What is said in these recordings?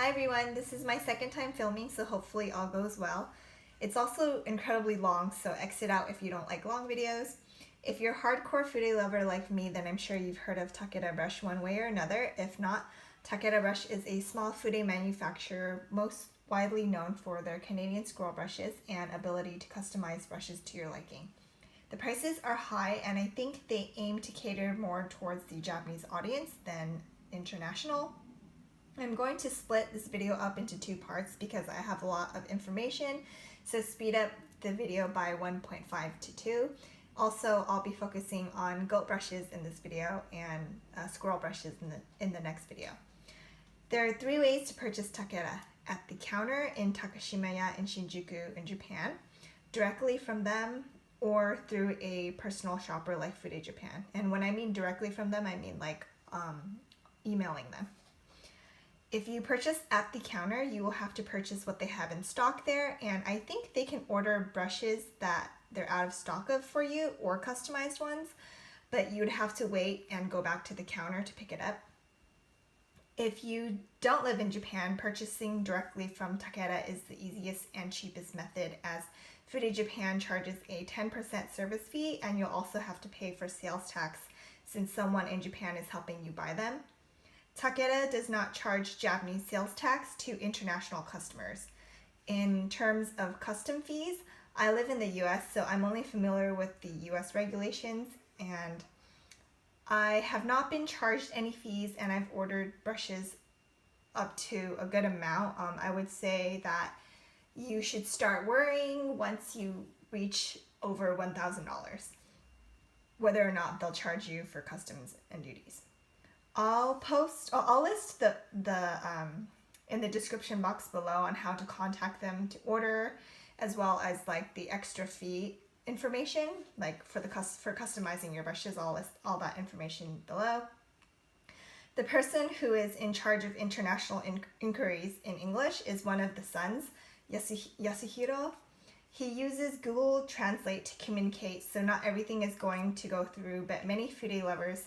Hi everyone, this is my second time filming, so hopefully all goes well. It's also incredibly long, so exit out if you don't like long videos. If you're a hardcore Fude lover like me, then I'm sure you've heard of Takeda brush one way or another. If not, Takeda brush is a small Fude manufacturer most widely known for their Canadian scroll brushes and ability to customize brushes to your liking. The prices are high, and I think they aim to cater more towards the Japanese audience than international. I'm going to split this video up into two parts because I have a lot of information, so speed up the video by 1.5 to 2. Also, I'll be focusing on goat brushes in this video and squirrel brushes in the next video. There are 3 ways to purchase Takeda: at the counter in Takashimaya in Shinjuku in Japan, directly from them, or through a personal shopper like Fude Japan. And when I mean directly from them, I mean like emailing them. If you purchase at the counter, you will have to purchase what they have in stock there, and I think they can order brushes that they're out of stock of for you or customized ones, but you would have to wait and go back to the counter to pick it up. If you don't live in Japan, purchasing directly from Takeda is the easiest and cheapest method, as Fude Japan charges a 10% service fee, and you'll also have to pay for sales tax since someone in Japan is helping you buy them. Takeda does not charge Japanese sales tax to international customers. In terms of custom fees, I live in the US, so I'm only familiar with the US regulations, and I have not been charged any fees, and I've ordered brushes up to a good amount. I would say that you should start worrying once you reach over $1,000, whether or not they'll charge you for customs and duties. I'll list the in the description box below on how to contact them to order, as well as like the extra fee information, like for customizing your brushes. I'll list all that information below. The person who is in charge of international inquiries in English is one of the sons, Yasuhiro. He uses Google Translate to communicate, so not everything is going to go through, but many Fude lovers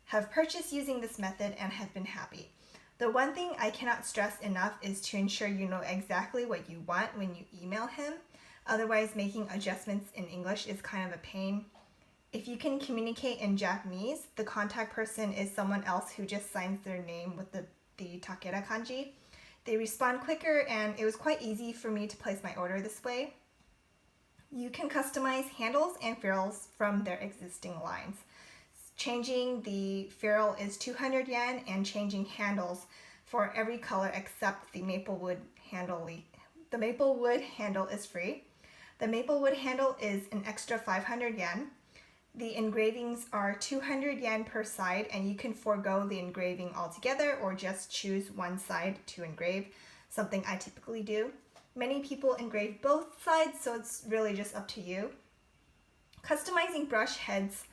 have purchased using this method and have been happy. The one thing I cannot stress enough is to ensure you know exactly what you want when you email him. Otherwise, making adjustments in English is kind of a pain. If you can communicate in Japanese, the contact person is someone else who just signs their name with the Takeda kanji. They respond quicker, and it was quite easy for me to place my order this way. You can customize handles and ferrules from their existing lines. Changing the ferrule is 200 yen, and changing handles for every color except the maple wood handle. The maple wood handle is free. The maple wood handle is an extra 500 yen. The engravings are 200 yen per side, and you can forego the engraving altogether or just choose one side to engrave, something I typically do. Many people engrave both sides, so it's really just up to you. Customizing brush heads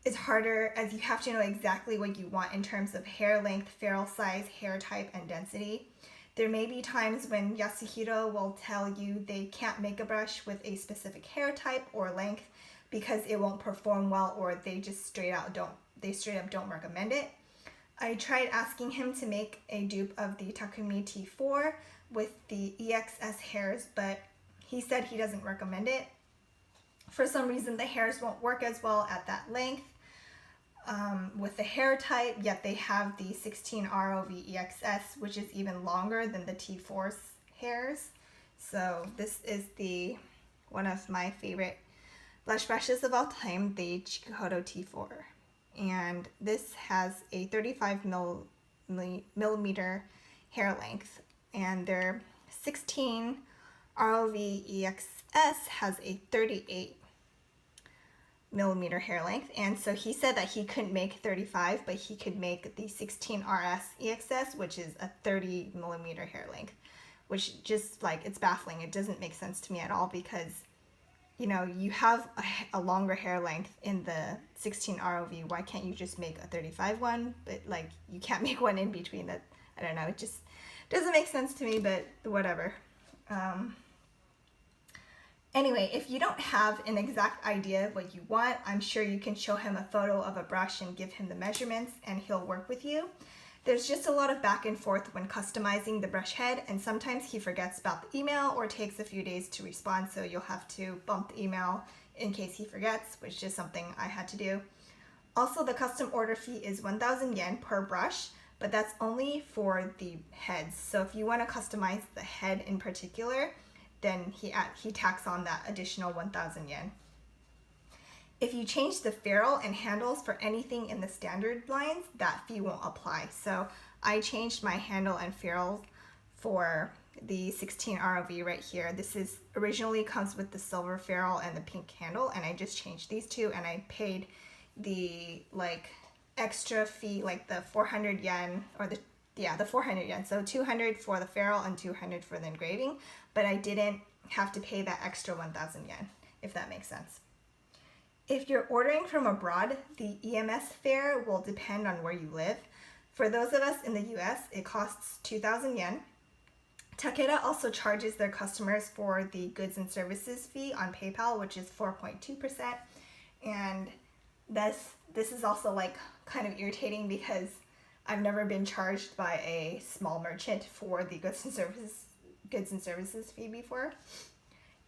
is harder, as you have to know exactly what you want in terms of hair length, ferrule size, hair type, and density. There may be times when Yasuhiro will tell you they can't make a brush with a specific hair type or length because it won't perform well, or they just straight up don't recommend it. I tried asking him to make a dupe of the Takumi T4 with the EXS hairs, but he said he doesn't recommend it. For some reason, the hairs won't work as well at that length with the hair type, yet they have the 16 ROV EXS, which is even longer than the T4's hairs. So this is one of my favorite blush brushes of all time, the Hakuhodo T4. And this has a 35 millimeter hair length, and their 16 ROV EXS has a 38 millimeter hair length, and so he said that he couldn't make 35, but he could make the 16 RS EXS, which is a 30 millimeter hair length, which just like, it's baffling. It doesn't make sense to me at all, because you know, you have a longer hair length in the 16 ROV. Why can't you just make a 35 one? But like, you can't make one in between. That, I don't know, it just doesn't make sense to me, but whatever. Anyway, if you don't have an exact idea of what you want, I'm sure you can show him a photo of a brush and give him the measurements, and he'll work with you. There's just a lot of back and forth when customizing the brush head, and sometimes he forgets about the email or takes a few days to respond, so you'll have to bump the email in case he forgets, which is something I had to do. Also, the custom order fee is 1,000 yen per brush, but that's only for the heads. So if you want to customize the head in particular, then he tacks on that additional 1,000 yen. If you change the ferrule and handles for anything in the standard lines, that fee won't apply. So I changed my handle and ferrule for the 16 ROV right here. This is originally comes with the silver ferrule and the pink handle, and I just changed these two, and I paid the extra fee, like the 400 yen, or the 400 yen. So 200 for the ferrule and 200 for the engraving, but I didn't have to pay that extra 1,000 yen, if that makes sense. If you're ordering from abroad, the EMS fare will depend on where you live. For those of us in the US, it costs 2,000 yen. Takeda also charges their customers for the goods and services fee on PayPal, which is 4.2%. And this is also kind of irritating because I've never been charged by a small merchant for the goods and services fee before.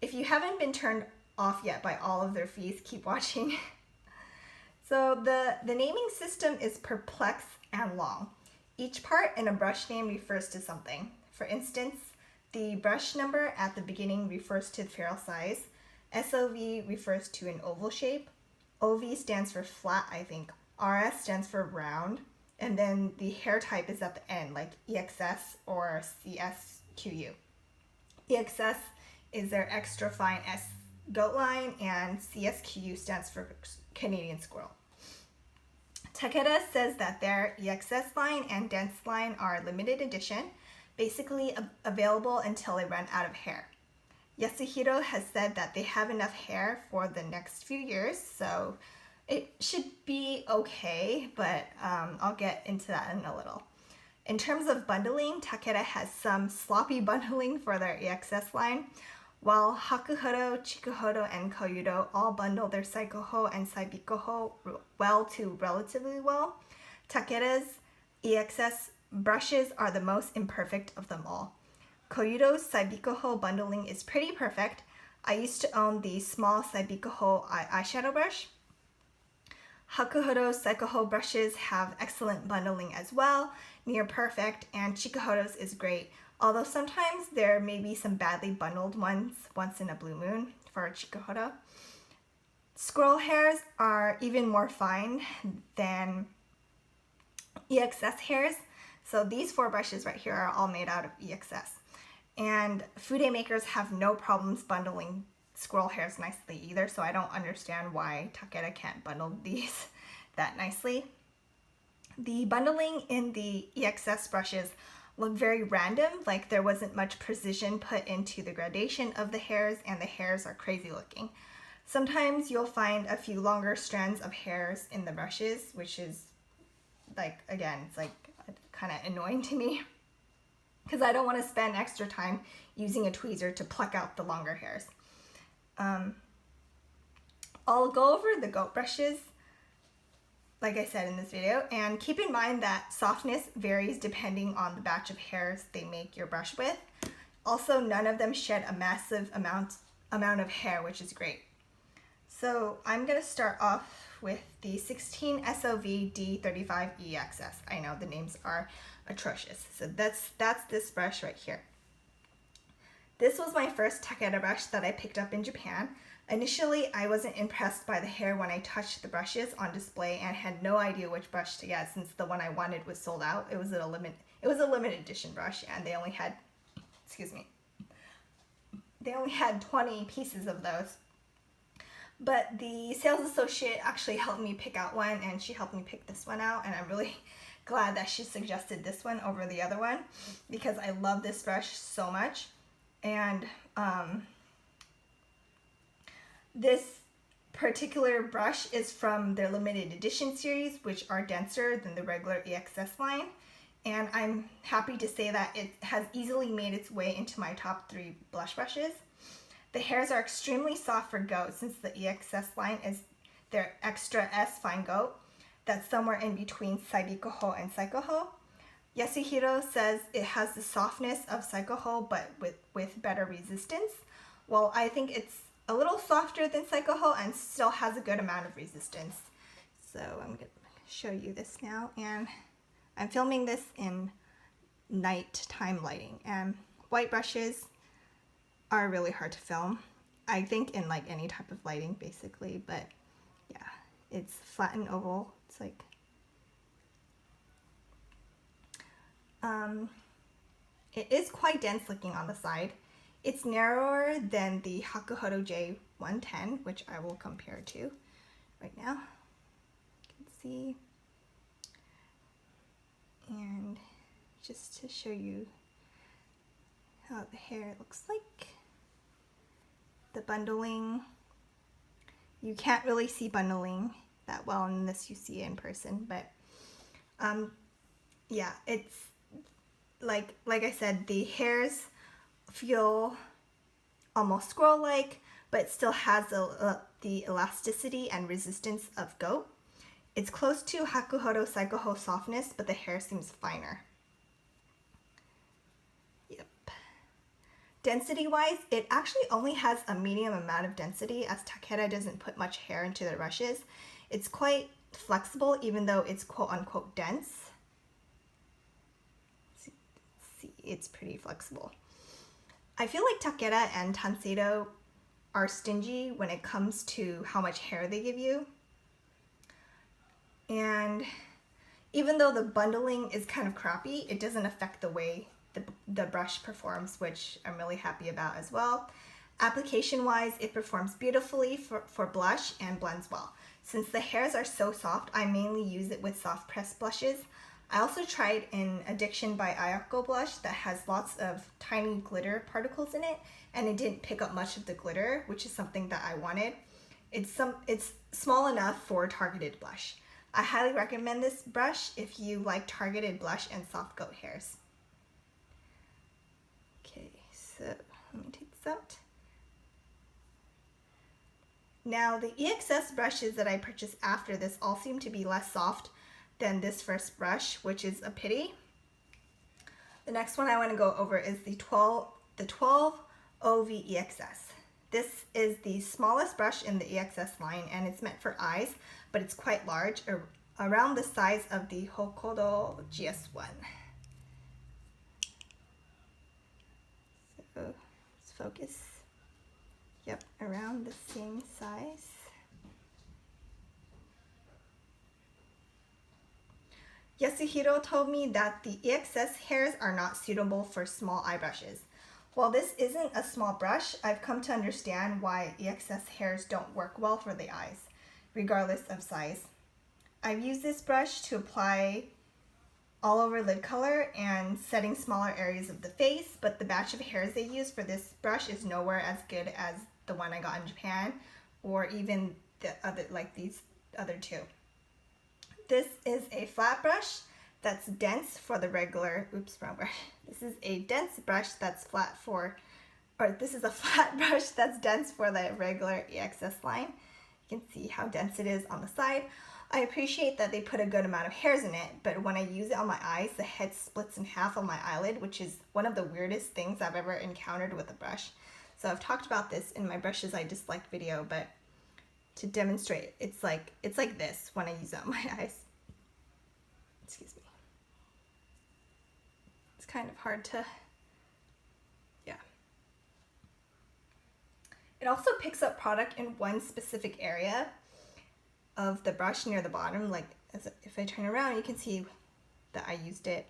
If you haven't been turned off yet by all of their fees, keep watching. So the naming system is perplex and long. Each part in a brush name refers to something. For instance, the brush number at the beginning refers to the ferrule size. SOV refers to an oval shape. OV stands for flat, I think. RS stands for round. And then the hair type is at the end, like EXS or CSQU. EXS is their extra fine S goat line, and CSQU stands for Canadian squirrel. Takeda says that their EXS line and dense line are limited edition, basically available until they run out of hair. Yasuhiro has said that they have enough hair for the next few years, so it should be okay, but I'll get into that in a little. In terms of bundling, Takeda has some sloppy bundling for their EXS line. While Hakuhodo, Chikuhodo, and Koyudo all bundle their Saikoho and Saibikoho well to relatively well, Takeda's EXS brushes are the most imperfect of them all. Koyudo's Saibikoho bundling is pretty perfect. I used to own the small Saibikoho eyeshadow brush. Hakuhodo's Saikoho brushes have excellent bundling as well, near perfect, and Chikuhodo's is great. Although sometimes there may be some badly bundled ones once in a blue moon for Chikuhodo. Squirrel hairs are even more fine than EXS hairs. So these 4 brushes right here are all made out of EXS. And Fude makers have no problems bundling squirrel hairs nicely either, so I don't understand why Takeda can't bundle these that nicely. The bundling in the EXS brushes look very random, like there wasn't much precision put into the gradation of the hairs, and the hairs are crazy looking. Sometimes you'll find a few longer strands of hairs in the brushes, which is again, it's kind of annoying to me because I don't want to spend extra time using a tweezer to pluck out the longer hairs. I'll go over the goat brushes, like I said in this video, and keep in mind that softness varies depending on the batch of hairs they make your brush with. Also, none of them shed a massive amount of hair, which is great. So I'm going to start off with the 16 SOV D35 EXS. I know the names are atrocious. So that's this brush right here. This was my first Takeda brush that I picked up in Japan. Initially, I wasn't impressed by the hair when I touched the brushes on display and had no idea which brush to get since the one I wanted was sold out. It was a limited edition brush, and they only had 20 pieces of those. But the sales associate actually helped me pick out one, and she helped me pick this one out, and I'm really glad that she suggested this one over the other one because I love this brush so much. And this particular brush is from their limited edition series, which are denser than the regular EXS line. And I'm happy to say that it has easily made its way into my top 3 blush brushes. The hairs are extremely soft for goat since the EXS line is their extra S fine goat. That's somewhere in between Saibikoho and Saikoho. Yasuhiro says it has the softness of Psychoho, but with better resistance. Well, I think it's a little softer than Psychoho and still has a good amount of resistance. So I'm going to show you this now, and I'm filming this in nighttime lighting, and white brushes are really hard to film. I think in like any type of lighting basically, but yeah, it's flat and oval. It's like it is quite dense looking on the side. It's narrower than the Hakuhodo J210, which I will compare to right now. You can see. And just to show you how the hair looks like. The bundling, you can't really see bundling that well unless you see it in person, but yeah, it's like I said, the hairs feel almost squirrel-like, but it still has the elasticity and resistance of goat. It's close to Hakuhodo Psychoho softness, but the hair seems finer. Yep. Density-wise, it actually only has a medium amount of density, as Takeda doesn't put much hair into their brushes. It's quite flexible, even though it's quote-unquote dense. See, it's pretty flexible. I feel like Takeda and Tanseido are stingy when it comes to how much hair they give you. And even though the bundling is kind of crappy, it doesn't affect the way the brush performs, which I'm really happy about as well. Application-wise, it performs beautifully for blush and blends well. Since the hairs are so soft, I mainly use it with soft pressed blushes. I also tried an Addiction by Ayako blush that has lots of tiny glitter particles in it, and it didn't pick up much of the glitter, which is something that I wanted. It's small enough for targeted blush. I highly recommend this brush if you like targeted blush and soft goat hairs. Okay, so let me take this out. Now the EXS brushes that I purchased after this all seem to be less soft than this first brush, which is a pity. The next one I want to go over is the 12 OV EXS. This is the smallest brush in the EXS line, and it's meant for eyes, but it's quite large, around the size of the Hakuhodo J210. So let's focus. Yep, around the same size. Yasuhiro told me that the EXS hairs are not suitable for small eye brushes. While this isn't a small brush, I've come to understand why EXS hairs don't work well for the eyes, regardless of size. I've used this brush to apply all over lid color and setting smaller areas of the face, but the batch of hairs they use for this brush is nowhere as good as the one I got in Japan, or even the other, like these other two. This is a flat brush that's dense for the regular, oops, wrong brush. This is a dense brush that's flat for, or this is a flat brush that's dense for the regular EXS line. You can see how dense it is on the side. I appreciate that they put a good amount of hairs in it, but when I use it on my eyes, the head splits in half on my eyelid, which is one of the weirdest things I've ever encountered with a brush. So I've talked about this in my brushes I dislike video, but to demonstrate, it's like this when I use it on my eyes. Excuse me. It's kind of hard to, yeah. It also picks up product in one specific area of the brush near the bottom. Like if I turn around, you can see that I used it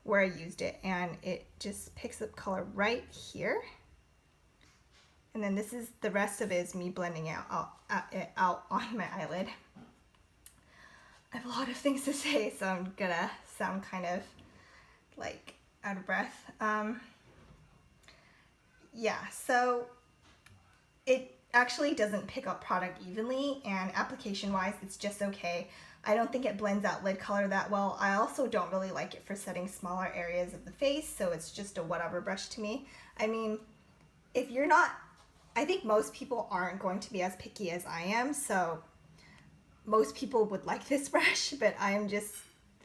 where I used it, and it just picks up color right here. And then this is the rest of it is me blending out on my eyelid. I have a lot of things to say, so I'm gonna sound kind of like out of breath. Yeah, so it actually doesn't pick up product evenly, and application-wise, it's just okay. I don't think it blends out lid color that well. I also don't really like it for setting smaller areas of the face, so it's just a whatever brush to me. I mean, if you're not, I think most people aren't going to be as picky as I am, so most people would like this brush, but I am just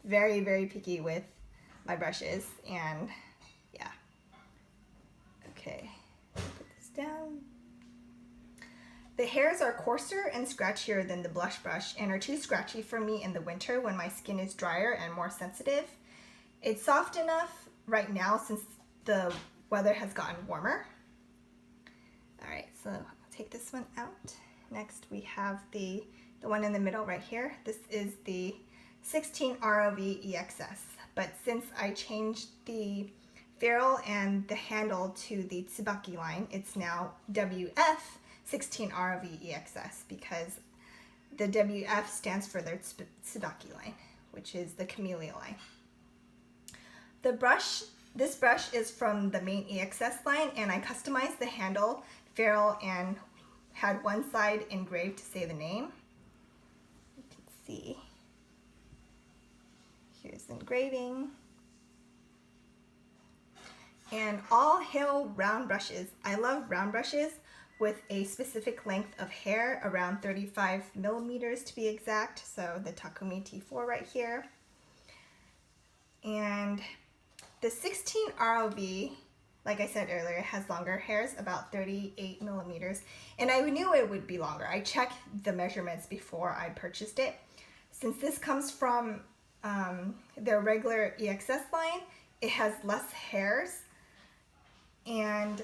very, very picky with my brushes, and yeah. Okay, put this down. The hairs are coarser and scratchier than the blush brush and are too scratchy for me in the winter when my skin is drier and more sensitive. It's soft enough right now since the weather has gotten warmer. All right, so I'll take this one out. Next we have the one in the middle right here. This is the 16 ROV EXS, but since I changed the ferrule and the handle to the Tsubaki line, it's now WF 16 ROV EXS because the WF stands for their Tsubaki line, which is the camellia line. This brush is from the main EXS line, and I customized the handle, ferrule, and had one side engraved to say the name. You can see. Here's engraving. And all hail round brushes. I love round brushes with a specific length of hair, around 35 millimeters to be exact. So the Takumi T4 right here. And the 16 ROV, like I said earlier, has longer hairs, about 38 millimeters. And I knew it would be longer. I checked the measurements before I purchased it. Since this comes from their regular EXS line, it has less hairs and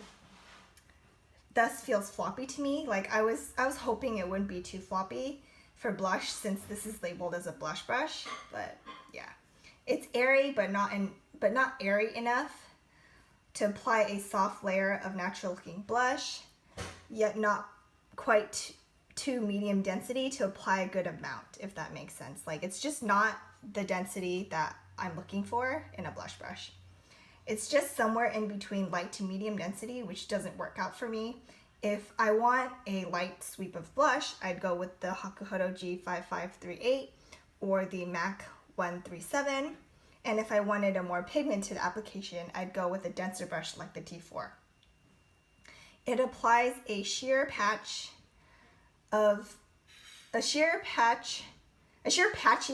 thus feels floppy to me. Like I was hoping it wouldn't be too floppy for blush since this is labeled as a blush brush, but yeah. It's airy but not airy enough to apply a soft layer of natural looking blush, yet not quite too medium density to apply a good amount, if that makes sense. Like it's just not the density that I'm looking for in a blush brush. It's just somewhere in between light to medium density, which doesn't work out for me. If I want a light sweep of blush, I'd go with the Hakuhodo J210 or the MAC 137. And if I wanted a more pigmented application, I'd go with a denser brush like the T4. It applies a sheer patchy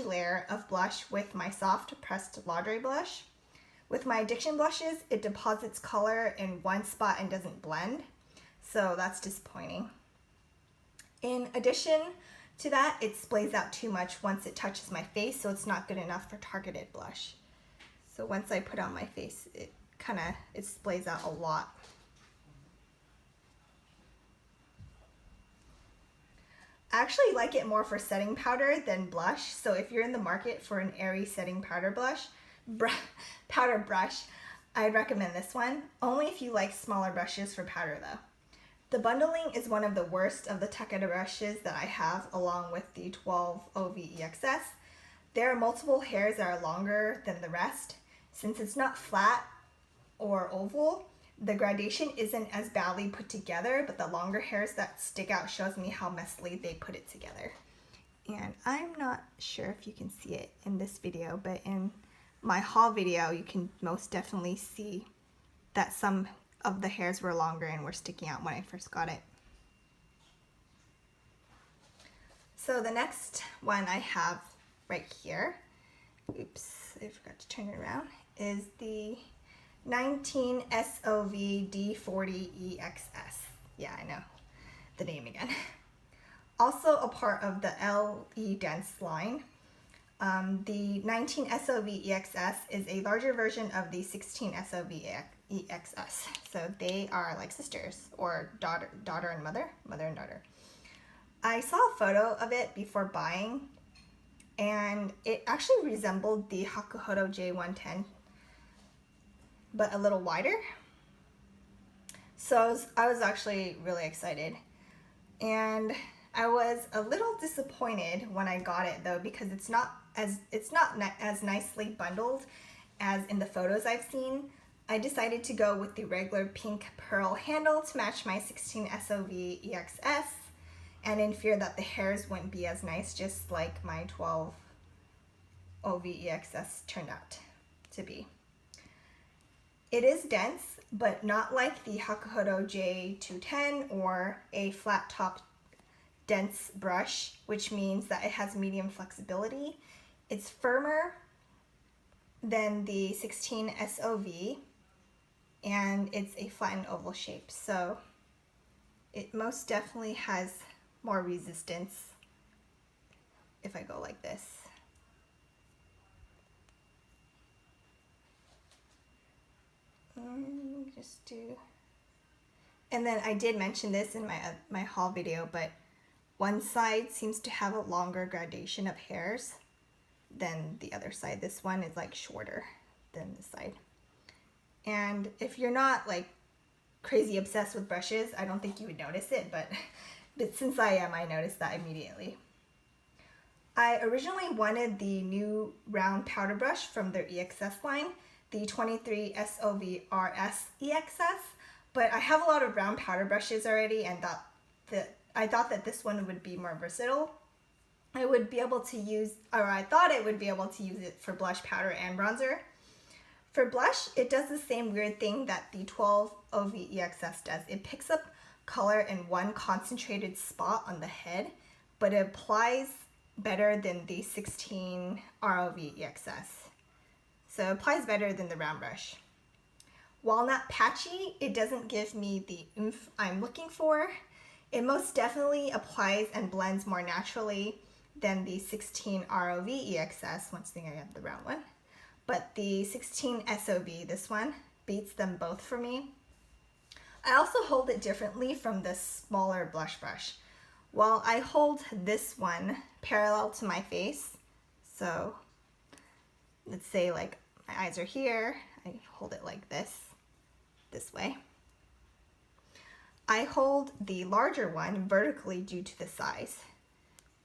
layer of blush with my soft pressed Laundry blush. With my Addiction blushes, it deposits color in one spot and doesn't blend, so that's disappointing. In addition to that, it splays out too much once it touches my face, so it's not good enough for targeted blush. So once I put on my face, it splays out a lot. I actually like it more for setting powder than blush, so if you're in the market for an airy setting powder brush, I'd recommend this one, only if you like smaller brushes for powder though. The bundling is one of the worst of the Takeda brushes that I have, along with the 12 OV EXS. There are multiple hairs that are longer than the rest. Since it's not flat or oval, the gradation isn't as badly put together, but the longer hairs that stick out shows me how messily they put it together. And I'm not sure if you can see it in this video, but in my haul video, you can most definitely see that some of the hairs were longer and were sticking out when I first got it. So the next one I have right here, oops, I forgot to turn it around, is the 19 SOV D40 EXS. Yeah, I know the name again. Also a part of the LE Dense line. The 19 SOV EXS is a larger version of the 16 SOV EXS. So they are like sisters, or daughter and mother and daughter. I saw a photo of it before buying, and it actually resembled the Hakuhodo J210, but a little wider. So I was actually really excited. And I was a little disappointed when I got it though, because it's not as nicely bundled as in the photos I've seen. I decided to go with the regular pink pearl handle to match my 16 SOV EXS, and in fear that the hairs wouldn't be as nice, just like my 12 OV EXS turned out to be. It is dense, but not like the Hakuhodo J210 or a flat top dense brush, which means that it has medium flexibility. It's firmer than the 16 SOV, and it's a flattened oval shape. So it most definitely has more resistance if I go like this. Just do, and then I did mention this in my haul video, but one side seems to have a longer gradation of hairs than the other side. This one is like shorter than this side. And if you're not like crazy obsessed with brushes, I don't think you would notice it, but since I am, I noticed that immediately. I originally wanted the new round powder brush from their EXS line, the 23 SOV RS EXS, but I have a lot of round powder brushes already, and I thought that this one would be more versatile. I would be able to use, or I thought I would be able to use it for blush, powder, and bronzer. For blush, it does the same weird thing that the 12 OV EXS does. It picks up color in one concentrated spot on the head, but it applies better than the 16 ROV EXS. So it applies better than the round brush. While not patchy, it doesn't give me the oomph I'm looking for. It most definitely applies and blends more naturally than the 16 ROV EXS. Once again, I got the round one. But the 16 SOV, this one, beats them both for me. I also hold it differently from the smaller blush brush. While I hold this one parallel to my face, so let's say like my eyes are here, I hold it like this way. I hold the larger one vertically due to the size.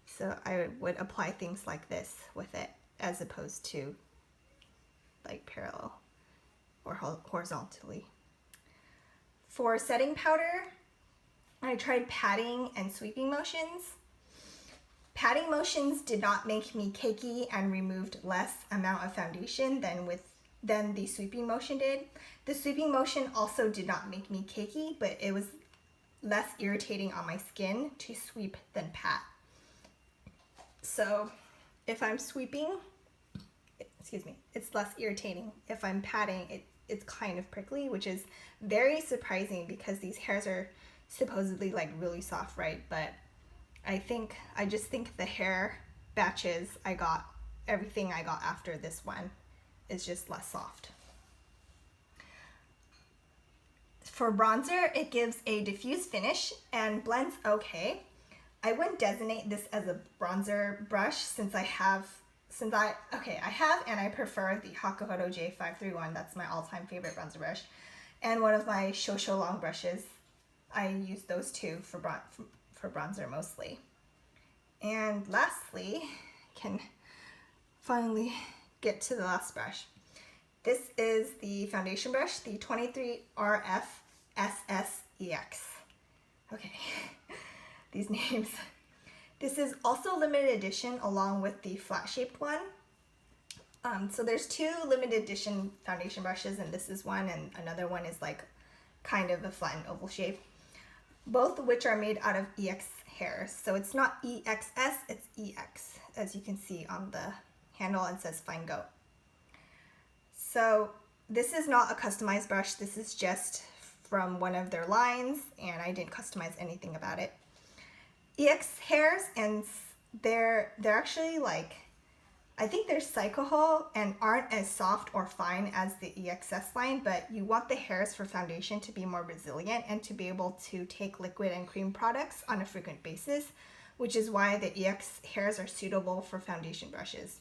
So I would apply things like this with it as opposed to like parallel or horizontally. For setting powder, I tried patting and sweeping motions. Patting motions did not make me cakey and removed less amount of foundation than the sweeping motion did. The sweeping motion also did not make me cakey, but it was less irritating on my skin to sweep than pat. So if I'm sweeping, it's less irritating. If I'm patting, it's kind of prickly, which is very surprising because these hairs are supposedly like really soft, right? But I just think the hair batches I got, everything I got after this one is just less soft. For bronzer, it gives a diffuse finish and blends okay. I wouldn't designate this as a bronzer brush since I have and I prefer the Hakuhodo J210. That's my all-time favorite bronzer brush. And one of my Shosho long brushes. I use those two for bronzer mostly. And lastly, can finally get to the last brush. This is the foundation brush, the 23 RF Sspx. Okay, these names. This is also limited edition along with the flat shaped one. So there's two limited edition foundation brushes, and this is one, and another one is like kind of a flattened oval shape. Both of which are made out of EX hairs. So it's not EXS, it's EX, as you can see on the handle. It says Fine Goat. So this is not a customized brush. This is just from one of their lines, and I didn't customize anything about it. EX hairs, and they're actually like, I think they're psychohol and aren't as soft or fine as the EXS line, but you want the hairs for foundation to be more resilient and to be able to take liquid and cream products on a frequent basis, which is why the EX hairs are suitable for foundation brushes.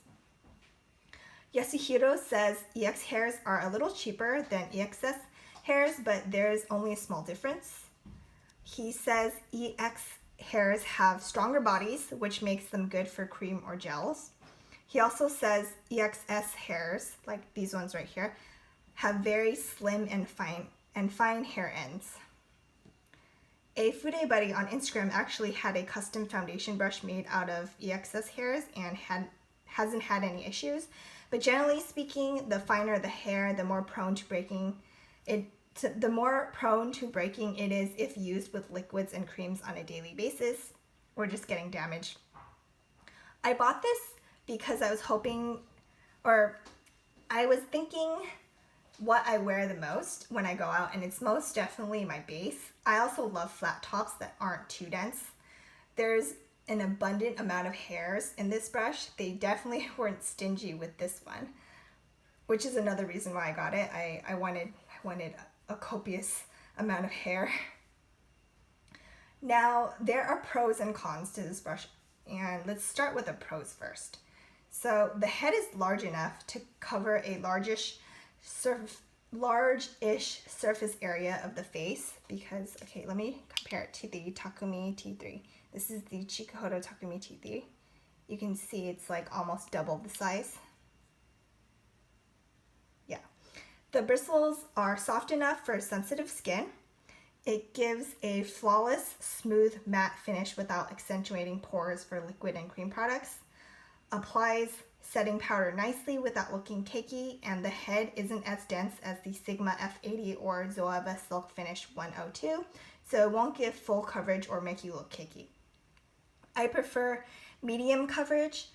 Yasuhiro says EX hairs are a little cheaper than EXS hairs, but there's only a small difference. He says EX hairs have stronger bodies, which makes them good for cream or gels. He also says EXS hairs, like these ones right here, have very slim and fine hair ends. A Fude buddy on Instagram actually had a custom foundation brush made out of EXS hairs and hasn't had any issues. But generally speaking, the finer the hair, the more prone to breaking it is if used with liquids and creams on a daily basis or just getting damaged. I bought this because I was hoping, or I was thinking what I wear the most when I go out, and it's most definitely my base. I also love flat tops that aren't too dense. There's an abundant amount of hairs in this brush. They definitely weren't stingy with this one, which is another reason why I got it. I wanted a copious amount of hair. Now, there are pros and cons to this brush, and let's start with the pros first. So the head is large enough to cover a large-ish surface area of the face because, okay, let me compare it to the Takumi T3. This is the Hakuhodo Takumi T3. You can see it's like almost double the size. Yeah. The bristles are soft enough for sensitive skin. It gives a flawless, smooth, matte finish without accentuating pores for liquid and cream products. Applies setting powder nicely without looking cakey, and the head isn't as dense as the Sigma F80 or Zoeva Silk Finish 102, so it won't give full coverage or make you look cakey. I prefer medium coverage,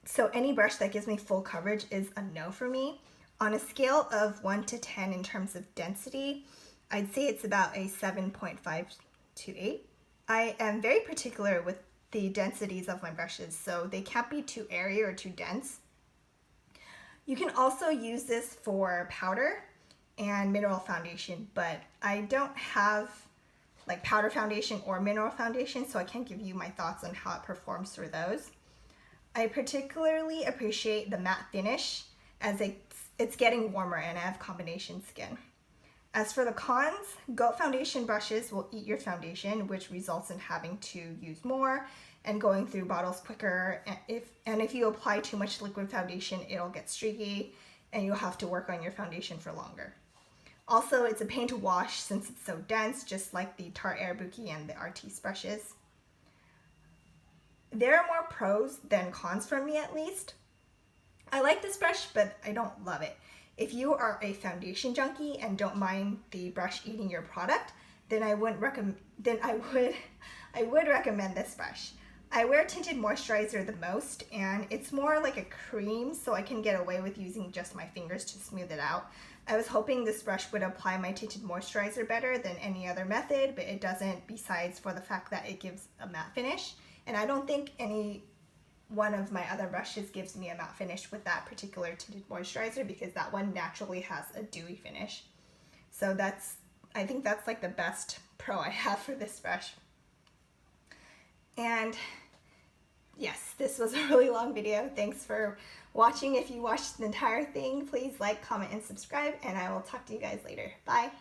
so any brush that gives me full coverage is a no for me. On a scale of 1 to 10 in terms of density, I'd say it's about a 7.5 to 8. I am very particular with the densities of my brushes, so they can't be too airy or too dense. You can also use this for powder and mineral foundation, but I don't have like powder foundation or mineral foundation, so I can't give you my thoughts on how it performs for those. I particularly appreciate the matte finish as it's getting warmer and I have combination skin. As for the cons, goat foundation brushes will eat your foundation, which results in having to use more and going through bottles quicker. And if you apply too much liquid foundation, it'll get streaky and you'll have to work on your foundation for longer. Also, it's a pain to wash since it's so dense, just like the Tarte Airbuki and the Artis brushes. There are more pros than cons for me, at least. I like this brush, but I don't love it. If you are a foundation junkie and don't mind the brush eating your product, then I would recommend this brush. I wear tinted moisturizer the most, and it's more like a cream, so I can get away with using just my fingers to smooth it out. I was hoping this brush would apply my tinted moisturizer better than any other method, but it doesn't, besides for the fact that it gives a matte finish. And I don't think any one of my other brushes gives me a matte finish with that particular tinted moisturizer, because that one naturally has a dewy finish. So I think that's like the best pro I have for this brush. And yes, this was a really long video. Thanks for watching. If you watched the entire thing, please like, comment, and subscribe, and I will talk to you guys later. Bye.